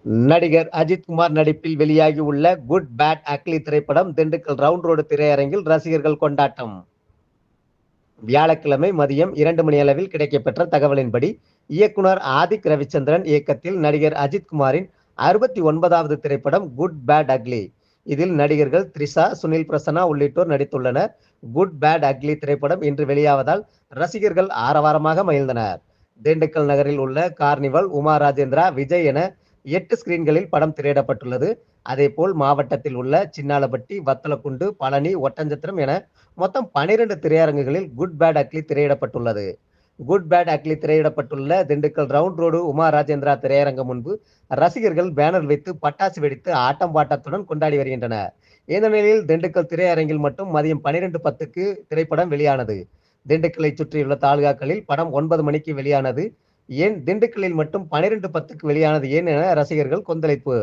நடிகர் அஜித் குமார் நடிப்பில் வெளியாகி உள்ள குட் பேட் அக்லி திரைப்படம் திண்டுக்கல் ரவுண்ட் ரோடு திரையரங்கில் ரசிகர்கள் கொண்டாட்டம். வியாழக்கிழமை மதியம் 2 மணி அளவில் கிடைக்கப்பெற்ற தகவலின்படி, இயக்குனர் ஆதிக் ரவிச்சந்திரன் இயக்கத்தில் நடிகர் அஜித் குமாரின் 69வது திரைப்படம் குட் பேட் அக்லி. இதில் நடிகர்கள் த்ரிஷா, சுனில் பிரசன்னா உள்ளிட்டோர் நடித்துள்ளனர். குட் பேட் அக்லி திரைப்படம் இன்று வெளியாவதால் ரசிகர்கள் ஆரவாரமாக மகிழ்ந்தனர். திண்டுக்கல் நகரில் உள்ள கார்னிவல், உமா ராஜேந்திரா, விஜய் என 8 ஸ்கிரீன்களில் படம் திரையிடப்பட்டுள்ளது. அதேபோல் மாவட்டத்தில் உள்ள சின்னாலப்பட்டி, வத்தலக்குண்டு, பழனி, ஒட்டஞ்சத்திரம் என மொத்தம் 12 திரையரங்குகளில் குட் பேட் அக்லி திரையிடப்பட்டுள்ளது. குட் பேட் அக்லி திரையிடப்பட்டுள்ள திண்டுக்கல் ரவுண்ட் ரோடு உமா ராஜேந்திரா திரையரங்கம் முன்பு ரசிகர்கள் பேனர் வைத்து பட்டாசு வெடித்து ஆட்டம் பாட்டத்துடன் கொண்டாடி வருகின்றனர். இந்த நிலையில் திண்டுக்கல் திரையரங்கில் மட்டும் மதியம் 12:10க்கு திரைப்படம் வெளியானது. திண்டுக்கலை சுற்றியுள்ள தாலுகாக்களில் படம் 9 மணிக்கு வெளியானது. ஏன் திண்டுக்கல்லில் மட்டும் 12:10க்கு வெளியானது ஏன் என ரசிகர்கள் கொந்தளிப்பு.